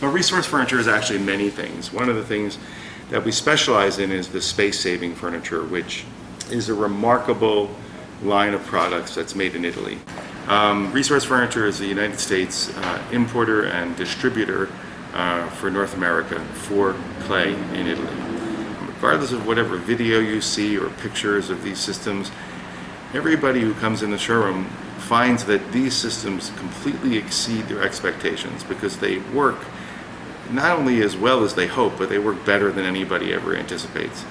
Well, resource furniture is actually many things. One of the things that we specialize in is the space-saving furniture, which is a remarkable line of products that's made in Italy. Resource Furniture is the United States importer and distributor for North America for clay in Italy. Regardless of whatever video you see or pictures of these systems, everybody who comes in the showroom finds that these systems completely exceed their expectations because they work not only as well as they hope, but they work better than anybody ever anticipates.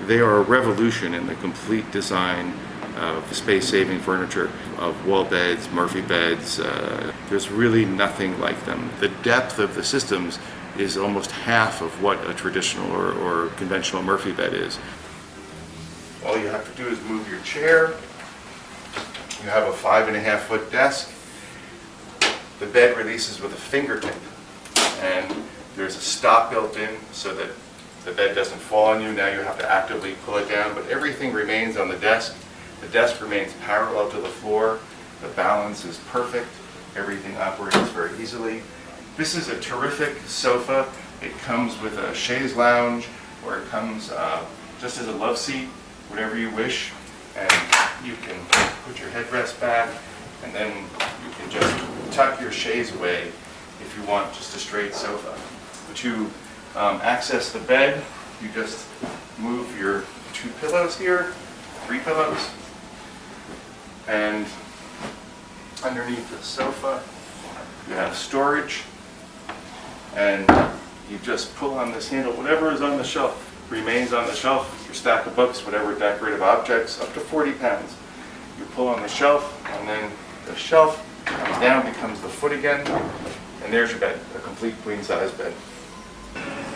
They are a revolution in the complete design of space-saving furniture, of wall beds, Murphy beds. There's really nothing like them. The depth of the systems is almost half of what a traditional or conventional Murphy bed is. All you have to do is move your chair. You have a 5.5-foot desk. The bed releases with a fingertip, and there's a stop built in so that the bed doesn't fall on you. Now you have to actively pull it down, but everything remains on the desk. The desk remains parallel to the floor. The balance is perfect. Everything operates very easily. This is a terrific sofa. It comes with a chaise lounge, or it comes just as a love seat, whatever you wish. And you can put your headrest back, and then you can just tuck your chaise away if you want just a straight sofa. To access the bed, you just move your 2 pillows here, 3 pillows, and underneath the sofa you have storage, and you just pull on this handle. Whatever is on the shelf remains on the shelf. Your stack of books, whatever decorative objects, up to 40 pounds. You pull on the shelf, and then the shelf comes down, becomes the foot again, and there's your bed, a complete queen-size bed.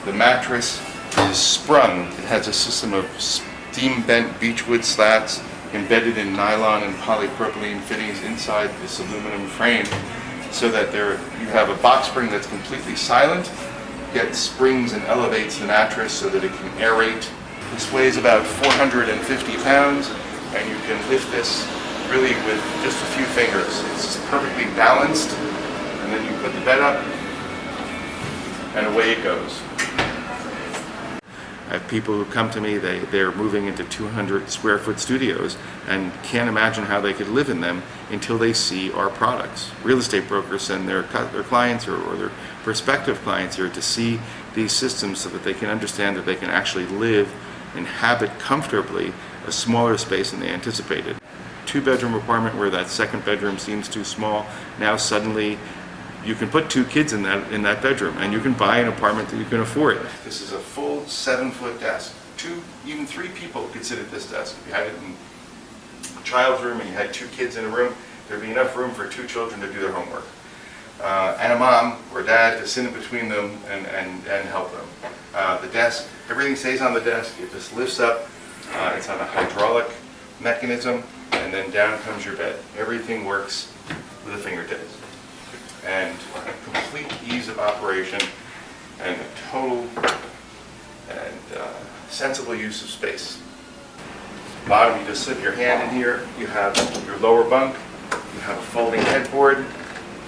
The mattress is sprung. It has a system of steam-bent beechwood slats embedded in nylon and polypropylene fittings inside this aluminum frame, so that you have a box spring that's completely silent, gets springs and elevates the mattress so that it can aerate. This weighs about 450 pounds, and you can lift this really with just a few fingers. It's perfectly balanced, and then you put the bed up, and away it goes. I have people who come to me, they're moving into 200 square foot studios and can't imagine how they could live in them until they see our products. Real estate brokers send their clients or their prospective clients here to see these systems so that they can understand that they can actually live, inhabit comfortably a smaller space than they anticipated. 2-bedroom apartment where that second bedroom seems too small, now suddenly you can put 2 kids in that bedroom, and you can buy an apartment that you can afford. This is a full 7-foot desk. 2, even 3 people could sit at this desk. If you had it in a child's room and you had 2 kids in a room, there'd be enough room for 2 children to do their homework. And a mom or dad to sit in between them and help them. The desk, everything stays on the desk. It just lifts up. It's on a hydraulic mechanism, and then down comes your bed. Everything works with a fingertips. And a complete ease of operation and a total and sensible use of space. Bottom, you just slip your hand in here. You have your lower bunk. You have a folding headboard.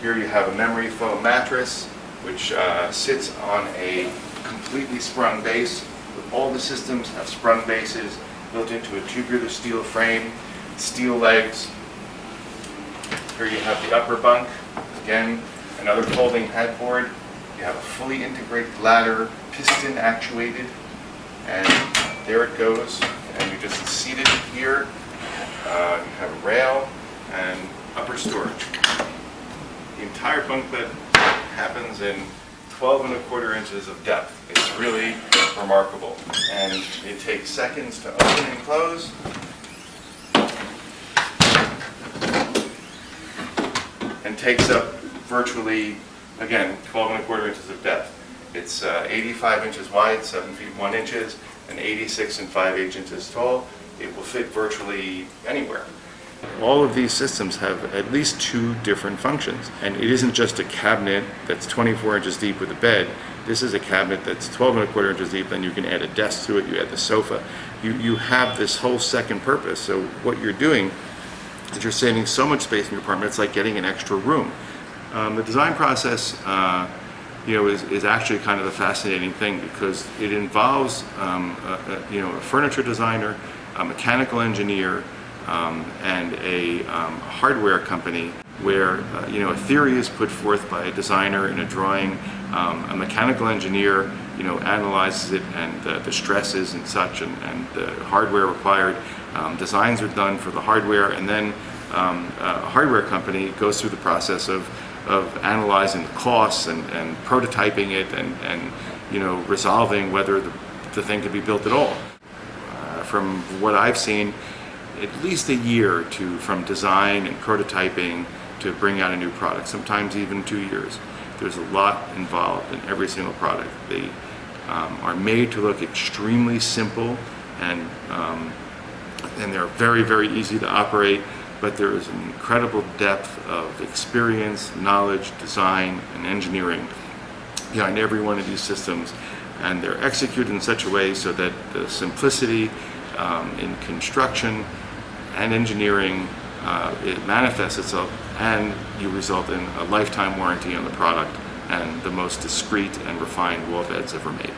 Here you have a memory foam mattress, which sits on a completely sprung base. All the systems have sprung bases built into a tubular steel frame, steel legs. Here you have the upper bunk. Again, another folding headboard. You have a fully integrated ladder, piston actuated, and there it goes. And you just seat it here. You have a rail and upper storage. The entire bunk bed happens in 12¼ inches of depth. It's really remarkable. And it takes seconds to open and close. And takes up virtually, again, 12¼ inches of depth. It's 85 inches wide, 7 feet 1 inches, and 86 5/8 inches tall. It will fit virtually anywhere. All of these systems have at least 2 different functions. And it isn't just a cabinet that's 24 inches deep with a bed. This is a cabinet that's 12¼ inches deep, then you can add a desk to it, you add the sofa. You have this whole second purpose. So what you're doing is you're saving so much space in your apartment, it's like getting an extra room. The design process is actually kind of a fascinating thing, because it involves a furniture designer, a mechanical engineer, and a hardware company, where a theory is put forth by a designer in a drawing, a mechanical engineer analyzes it, and the stresses and such, and the hardware required. Designs are done for the hardware, and then a hardware company goes through the process of analyzing the costs and prototyping it, and resolving whether the thing could be built at all. From what I've seen, at least a year from design and prototyping to bring out a new product, sometimes even 2 years. There's a lot involved in every single product. They are made to look extremely simple, and they're very, very easy to operate, but there is an incredible depth of experience, knowledge, design, and engineering behind every one of these systems, and they're executed in such a way so that the simplicity in construction and engineering, it manifests itself, and you result in a lifetime warranty on the product and the most discreet and refined wall beds ever made.